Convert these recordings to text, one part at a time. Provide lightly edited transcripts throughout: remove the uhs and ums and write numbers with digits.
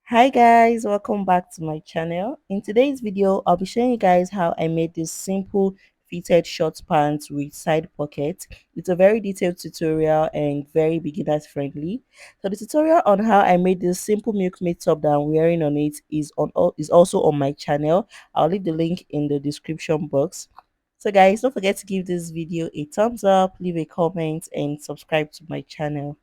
Hi guys, welcome back to my channel. In today's video, I'll be showing you guys how I made this simple fitted short pants with side pocket. It's a very detailed tutorial and very beginners friendly. So the tutorial on how I made this simple milkmaid top that I'm wearing on it is also on my channel. I'll leave the link in the description box. So guys, don't forget to give this video a thumbs up, leave a comment and subscribe to my channel.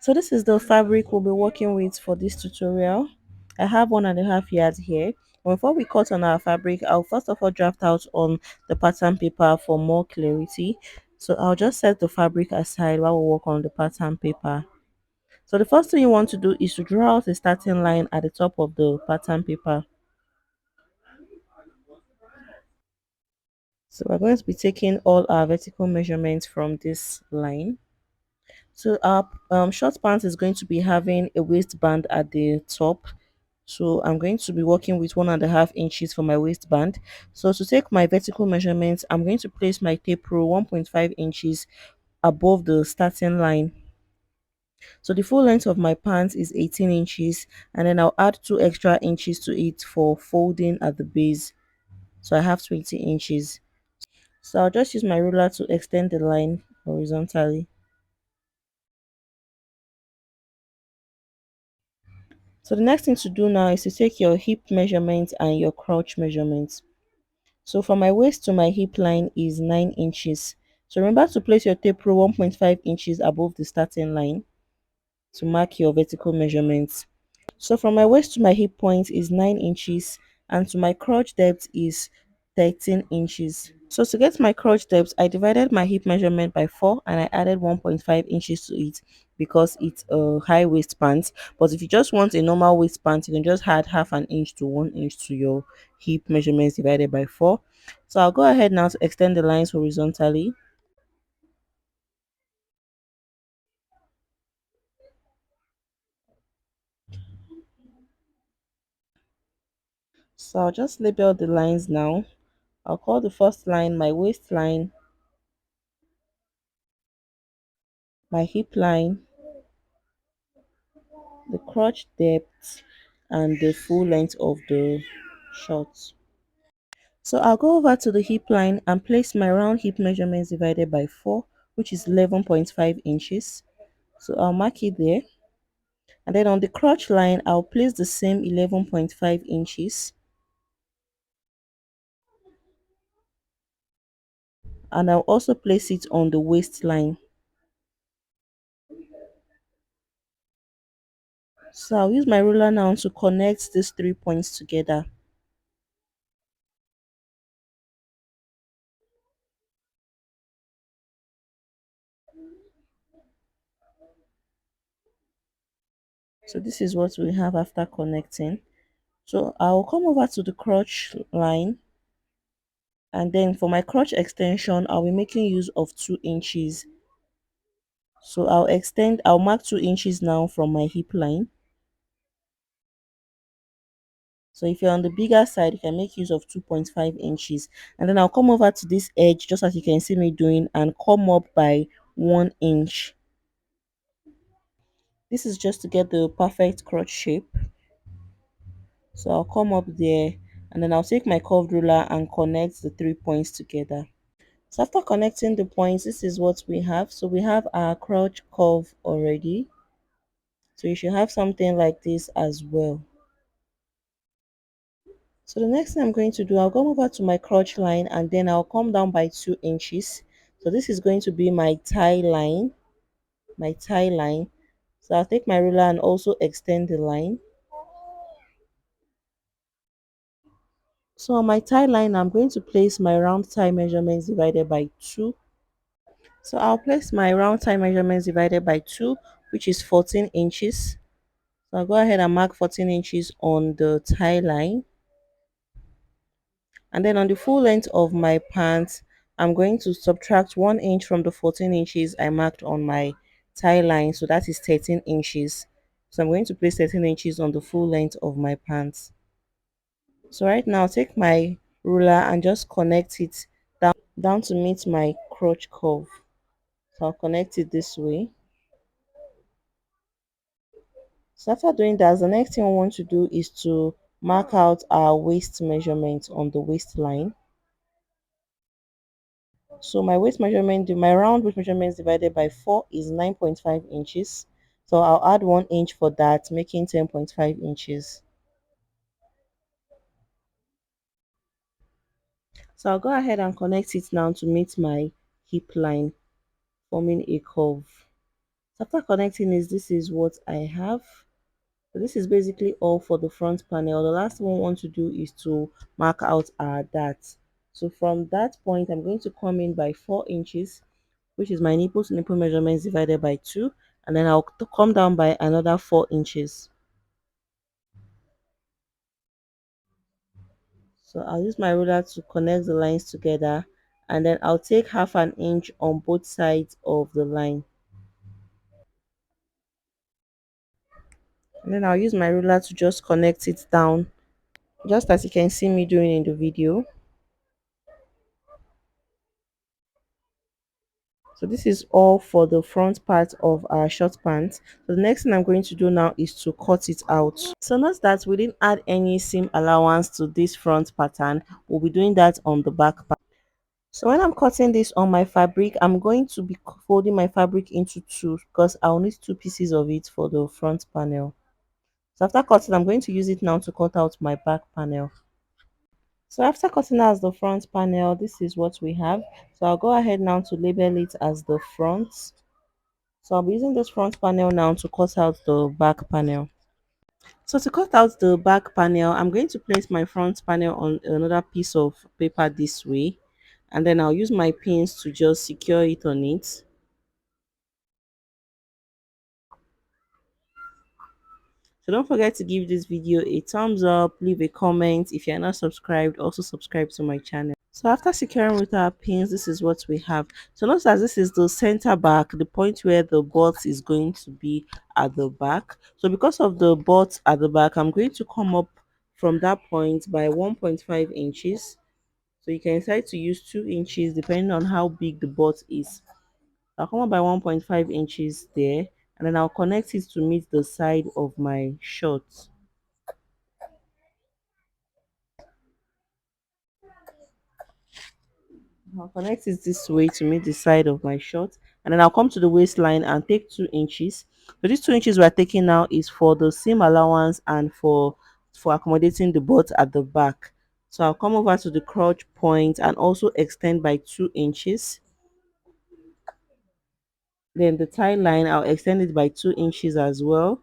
So this is the fabric we'll be working with for this tutorial. I have 1.5 yards here. Before we cut on our fabric, I'll first of all draft out on the pattern paper for more clarity. So I'll just set the fabric aside while we work on the pattern paper. So the first thing you want to do is to draw out a starting line at the top of the pattern paper. So we're going to be taking all our vertical measurements from this line. So our short pants is going to be having a waistband at the top. So I'm going to be working with 1.5 inches for my waistband. So to take my vertical measurements, I'm going to place my tape rule 1.5 inches above the starting line. So the full length of my pants is 18 inches, and then I'll add 2 extra inches to it for folding at the base. So I have 20 inches. So I'll just use my ruler to extend the line horizontally. So the next thing to do now is to take your hip measurement and your crotch measurements. So from my waist to my hip line is 9 inches. So remember to place your tape rule 1.5 inches above the starting line to mark your vertical measurements. So from my waist to my hip point is 9 inches and to my crotch depth is 13 inches. So to get my crotch depth, I divided my hip measurement by 4 and I added 1.5 inches to it because it's a high waist pant. But if you just want a normal waist pant, you can just add half an inch to 1 inch to your hip measurements divided by 4. So I'll go ahead now to extend the lines horizontally. So I'll just label the lines now. I'll call the first line my waistline, my hip line, the crotch depth, and the full length of the shorts. So I'll go over to the hip line and place my round hip measurements divided by 4, which is 11.5 inches. So I'll mark it there. And then on the crotch line, I'll place the same 11.5 inches. And I'll also place it on the waistline. So I'll use my ruler now to connect these 3 points together. So this is what we have after connecting. So I'll come over to the crotch line, and then for my crotch extension I'll be making use of 2 inches. So I'll mark 2 inches now from my hip line. So if you're on the bigger side, you can make use of 2.5 inches. And then I'll come over to this edge, just as you can see me doing, and come up by 1 inch. This is just to get the perfect crotch shape. So I'll come up there, and then I'll take my curved ruler and connect the 3 points together. So after connecting the points, this is what we have. So we have our crotch curve already. So you should have something like this as well. So the next thing I'm going to do, I'll go over to my crotch line and then I'll come down by 2 inches. So this is going to be my tie line, my tie line. So I'll take my ruler and also extend the line. So on my tie line, I'm going to place my round tie measurements divided by 2. So I'll place my round tie measurements divided by 2, which is 14 inches. So I'll go ahead and mark 14 inches on the tie line. And then on the full length of my pants, I'm going to subtract 1 inch from the 14 inches I marked on my tie line. So that is 13 inches. So I'm going to place 13 inches on the full length of my pants. So right now, take my ruler and just connect it down to meet my crotch curve. So I'll connect it this way. So after doing that, the next thing we want to do is to mark out our waist measurement on the waistline. So my waist measurement, my round waist measurement divided by 4 is 9.5 inches. So I'll add 1 inch for that, making 10.5 inches. So I'll go ahead and connect it now to meet my hip line, forming a curve. So after connecting this is what I have. So this is basically all for the front panel. The last one we want to do is to mark out our dart. So from that point, I'm going to come in by 4 inches, which is my nipple to nipple measurements divided by 2, and then I'll come down by another 4 inches. So I'll use my ruler to connect the lines together, and then I'll take half an inch on both sides of the line. And then I'll use my ruler to just connect it down, just as you can see me doing in the video. So this is all for the front part of our short pants. So the next thing I'm going to do now is to cut it out. So note that we didn't add any seam allowance to this front pattern. We'll be doing that on the back part. So when I'm cutting this on my fabric, I'm going to be folding my fabric into two because I'll need two pieces of it for the front panel. So after cutting, I'm going to use it now to cut out my back panel. So after cutting out the front panel, this is what we have. So I'll go ahead now to label it as the front. So I'll be using this front panel now to cut out the back panel. So to cut out the back panel, I'm going to place my front panel on another piece of paper this way. And then I'll use my pins to just secure it on it. So don't forget to give this video a thumbs up, leave a comment. If you're not subscribed, also subscribe to my channel. So after securing with our pins, this is what we have. So notice that this is the center back, the point where the butt is going to be at the back. So because of the butt at the back, I'm going to come up from that point by 1.5 inches. So you can decide to use 2 inches depending on how big the butt is. I'll come up by 1.5 inches there, and then I'll connect it to meet the side of my shorts. I'll connect it this way to meet the side of my short, and then I'll come to the waistline and take 2 inches. So these 2 inches we're taking now is for the seam allowance and for accommodating the butt at the back. So I'll come over to the crotch point and also extend by 2 inches. Then the tie line, I'll extend it by 2 inches as well.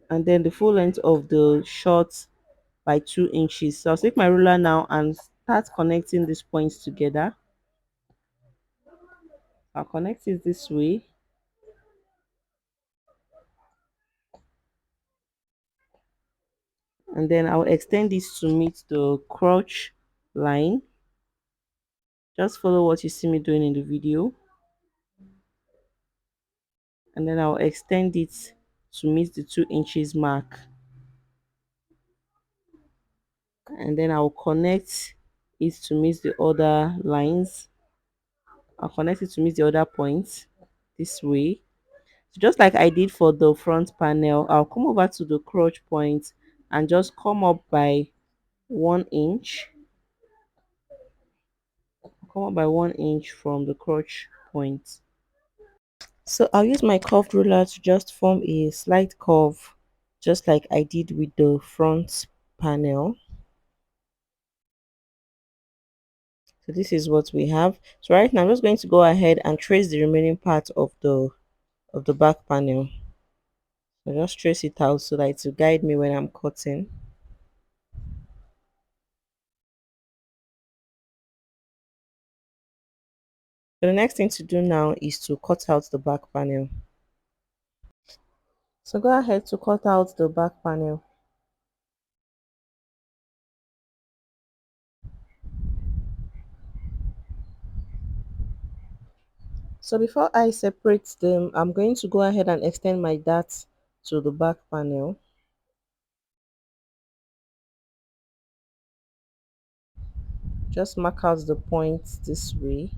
And then the full length of the short by 2 inches. So I'll take my ruler now and start connecting these points together. I'll connect it this way, and then I'll extend this to meet the crotch line. Just follow what you see me doing in the video, and then I'll extend it to meet the 2 inches mark, and then I'll connect it to meet the other lines. I'll connect it to meet the other points this way. So just like I did for the front panel, I'll come over to the crotch point and just come up by 1 inch. Come up by 1 inch from the crotch point. So I'll use my curved ruler to just form a slight curve, just like I did with the front panel. So this is what we have. So right now I'm just going to go ahead and trace the remaining part of the back panel. So just trace it out so that it will guide me when I'm cutting. So the next thing to do now is to cut out the back panel. So go ahead to cut out the back panel. So before I separate them, I'm going to go ahead and extend my dart to the back panel. Just mark out the points this way.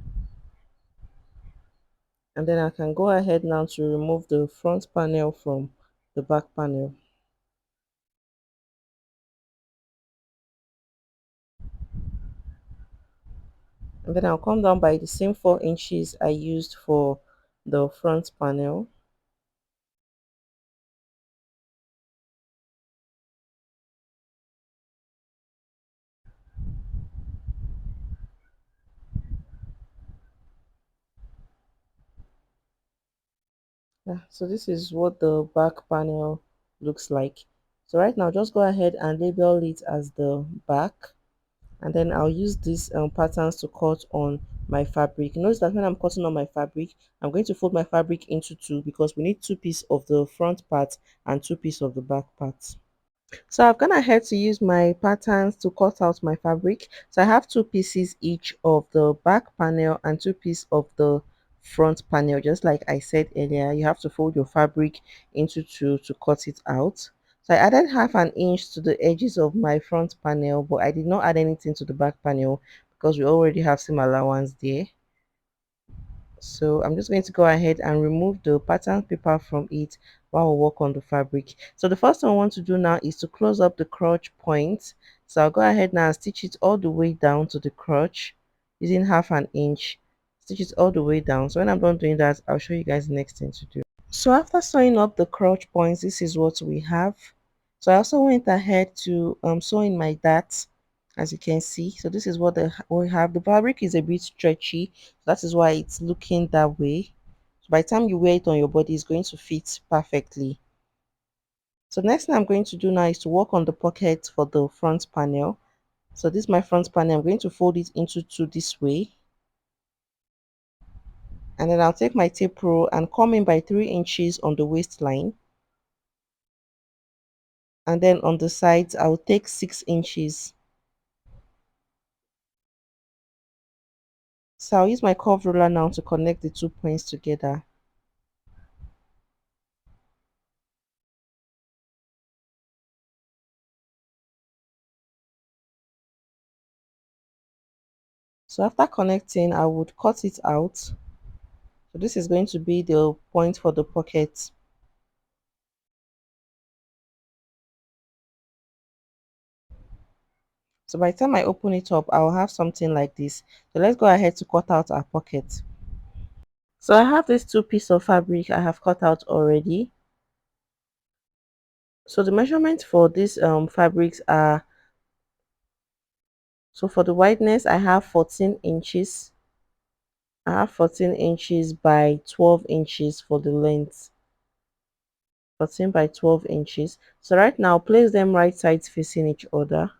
And then I can go ahead now to remove the front panel from the back panel. And then I'll come down by the same 4 inches I used for the front panel. Yeah, so this is what the back panel looks like. So right now just go ahead and label it as the back, and then I'll use these patterns to cut on my fabric. Notice that when I'm cutting on my fabric, I'm going to fold my fabric into two because we need two pieces of the front part and two pieces of the back part. So I've gone ahead to use my patterns to cut out my fabric. So I have two pieces each of the back panel and two pieces of the front panel. Just like I said earlier, you have to fold your fabric into two to cut it out. So I added half an inch to the edges of my front panel, but I did not add anything to the back panel because we already have some allowance there. So I'm just going to go ahead and remove the pattern paper from it while we work on the fabric. So the first thing I want to do now is to close up the crotch point. So I'll go ahead now and stitch it all the way down to the crotch using half an inch. Stitch it all the way down. So when I'm done doing that, I'll show you guys the next thing to do. So after sewing up the crotch points, this is what we have. So I also went ahead to sew in my darts, as you can see. So this is what we have. The fabric is a bit stretchy, so that is why it's looking that way. So by the time you wear it on your body, it's going to fit perfectly. So next thing I'm going to do now is to work on the pocket for the front panel. So this is my front panel. I'm going to fold it into two this way, and then I'll take my tape rule and come in by 3 inches on the waistline, and then on the sides I'll take 6 inches. So I'll use my curve ruler now to connect the 2 points together. So after connecting, I would cut it out. So this is going to be the point for the pocket. So by the time I open it up, I'll have something like this. So let's go ahead to cut out our pocket. So I have these two pieces of fabric I have cut out already. So the measurement for these fabrics are, so for the wideness I have 14 inches. I have 14 inches by 12 inches for the length. 14 by 12 inches. So right now place them right sides facing each other.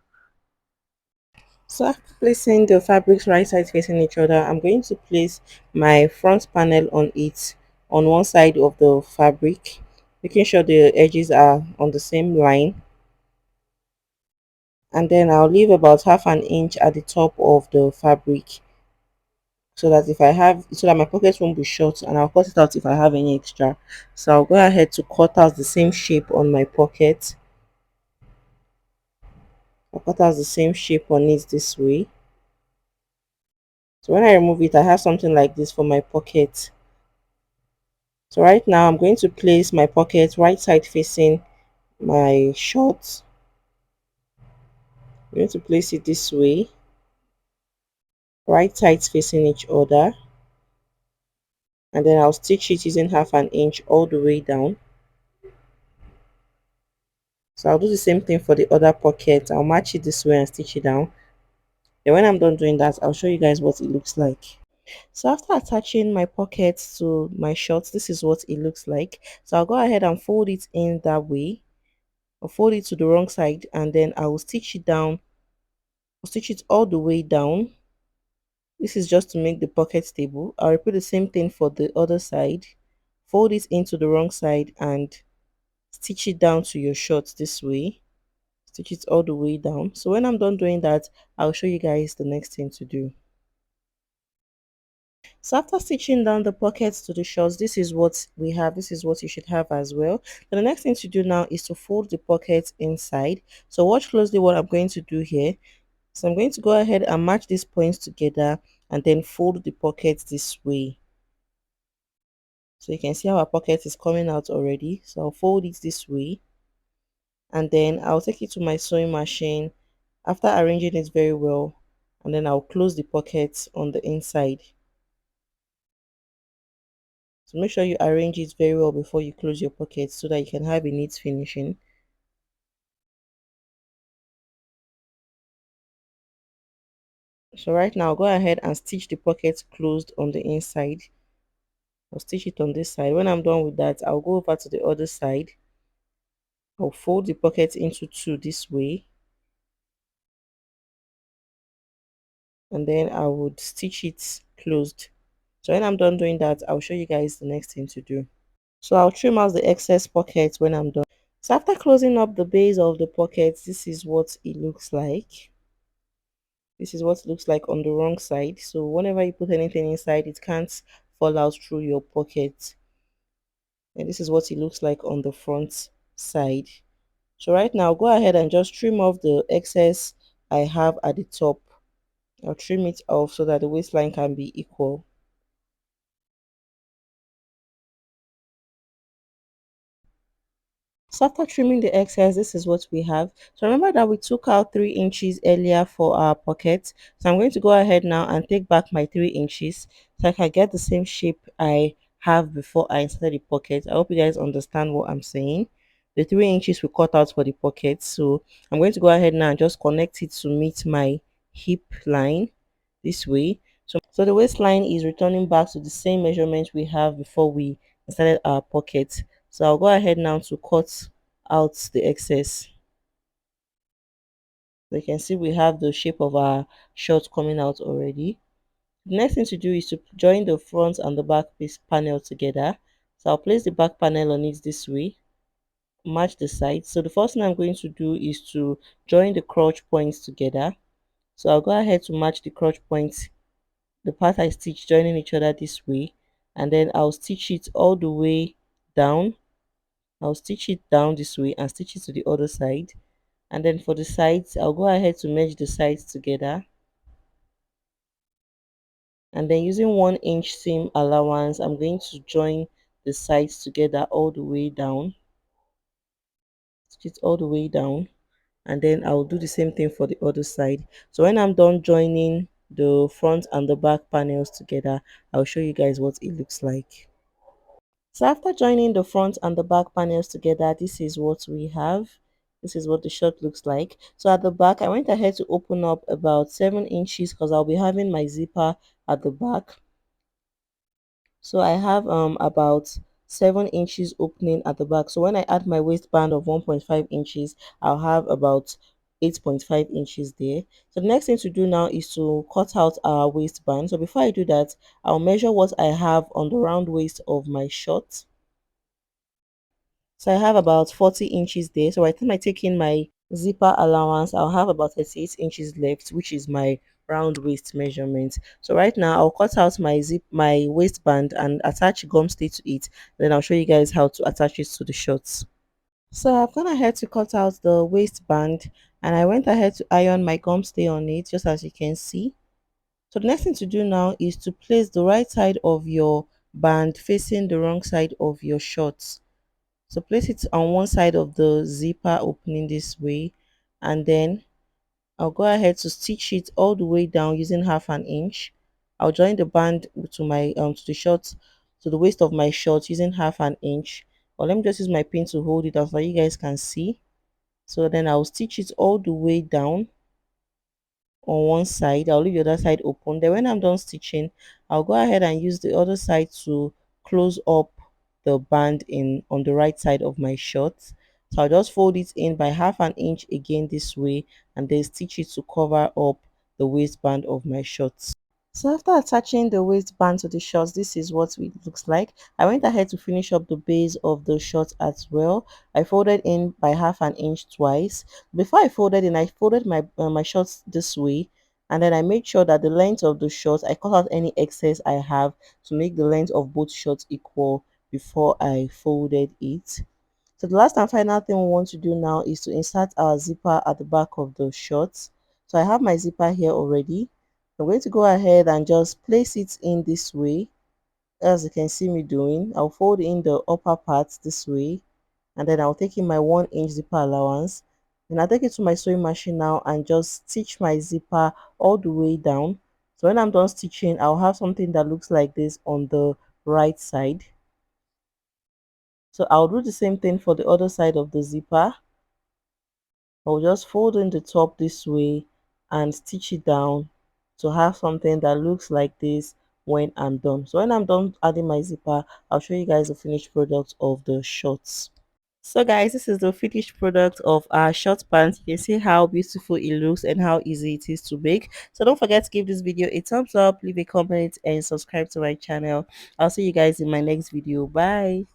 So after placing the fabrics right sides facing each other, I'm going to place my front panel on it, on one side of the fabric, making sure the edges are on the same line, and then I'll leave about half an inch at the top of the fabric, so that so that my pockets won't be short, and I'll cut it out if I have any extra. So I'll go ahead to cut out the same shape on my pocket. I'll cut out the same shape on it this way. So when I remove it, I have something like this for my pocket. So right now I'm going to place my pocket right side facing my shorts. I'm going to place it this way, right sides facing each other, and then I'll stitch it using half an inch all the way down. So I'll do the same thing for the other pocket. I'll match it this way and stitch it down. Then when I'm done doing that, I'll show you guys what it looks like. So after attaching my pockets to my shorts, this is what it looks like. So I'll go ahead and fold it in that way. I'll fold it to the wrong side, and then I will stitch it down. I'll stitch it all the way down. This is just to make the pocket stable. I'll repeat the same thing for the other side. Fold it into the wrong side and stitch it down to your shorts this way. Stitch it all the way down. So when I'm done doing that, I'll show you guys the next thing to do. So after stitching down the pockets to the shorts, this is what we have. This is what you should have as well. So the next thing to do now is to fold the pockets inside. So watch closely what I'm going to do here. So I'm going to go ahead and match these points together and then fold the pockets this way. So you can see how our pocket is coming out already. So I'll fold it this way, and then I'll take it to my sewing machine after arranging it very well, and then I'll close the pocket on the inside. So make sure you arrange it very well before you close your pocket so that you can have a neat finishing. So right now, go ahead and stitch the pocket closed on the inside. I'll stitch it on this side. When I'm done with that, I'll go over to the other side. I'll fold the pocket into two this way, and then I would stitch it closed. So when I'm done doing that, I'll show you guys the next thing to do. So I'll trim out the excess pockets when I'm done. So after closing up the base of the pocket, this is what it looks like. This is what it looks like on the wrong side. So whenever you put anything inside, it can't fall out through your pocket. And this is what it looks like on the front side. So right now, go ahead and just trim off the excess I have at the top. I'll trim it off so that the waistline can be equal. So after trimming the excess, this is what we have. So remember that we took out 3 inches earlier for our pocket. So I'm going to go ahead now and take back my 3 inches so I can get the same shape I have before I inserted the pocket. I hope you guys understand what I'm saying. The 3 inches we cut out for the pocket. So I'm going to go ahead now and just connect it to meet my hip line this way. So the waistline is returning back to the same measurement we have before we inserted our pocket. So I'll go ahead now to cut out the excess. So you can see we have the shape of our short coming out already. The next thing to do is to join the front and the back piece panel together. So I'll place the back panel on it this way, match the sides. So the first thing I'm going to do is to join the crotch points together. So I'll go ahead to match the crotch points, the part I stitched joining each other this way, and then I'll stitch it all the way down. I'll stitch it down this way and stitch it to the other side, and then for the sides I'll go ahead to merge the sides together, and then using 1 inch seam allowance I'm going to join the sides together all the way down, stitch it all the way down, and then I'll do the same thing for the other side. So when I'm done joining the front and the back panels together, I'll show you guys what it looks like. So after joining the front and the back panels together, this is what we have. This is what the shirt looks like. So at the back, I went ahead to open up about 7 inches because I'll be having my zipper at the back. So I have about 7 inches opening at the back. So when I add my waistband of 1.5 inches, I'll have about 8.5 inches there. So the next thing to do now is to cut out our waistband. So before I do that, I'll measure what I have on the round waist of my short. So I have about 40 inches there. So by the time I take in my zipper allowance, I'll have about 38 inches left, which is my round waist measurement. So right now I'll cut out my waistband and attach gum stay to it. Then I'll show you guys how to attach it to the shorts. So I've gone ahead to cut out the waistband, and I went ahead to iron my gum stay on it, just as you can see. So the next thing to do now is to place the right side of your band facing the wrong side of your shorts. So place it on one side of the zipper opening this way, and then I'll go ahead to stitch it all the way down using 1/2 inch. I'll join the band to my to the short, to the waist of my short using 1/2 inch. Or let me just use my pin to hold it out so you guys can see. So then I'll stitch it all the way down on one side. I'll leave the other side open. Then when I'm done stitching, I'll go ahead and use the other side to close up the band in on the right side of my shirt. So I'll just fold it in by 1/2 inch again this way, and then stitch it to cover up the waistband of my shirt. So after attaching the waistband to the shorts, this is what it looks like. I went ahead to finish up the base of the shorts as well. I folded in by 1/2 inch twice. Before I folded in, I folded my shorts this way, and then I made sure that the length of the shorts, I cut out any excess I have to make the length of both shorts equal before I folded it. So the last and final thing we want to do now is to insert our zipper at the back of the shorts. So I have my zipper here already. I'm going to go ahead and just place it in this way. as you can see me doing, I'll fold in the upper part this way, and then I'll take in my 1 inch zipper allowance. Then I'll take it to my sewing machine now and just stitch my zipper all the way down. So when I'm done stitching, I'll have something that looks like this on the right side. So I'll do the same thing for the other side of the zipper. I'll just fold in the top this way and stitch it down to have something that looks like this when I'm done. So when I'm done adding my zipper, I'll show you guys the finished product of the shorts. So guys, this is the finished product of our short pants. You can see how beautiful it looks and how easy it is to make. So don't forget to give this video a thumbs up, leave a comment and subscribe to my channel. I'll see you guys in my next video. Bye.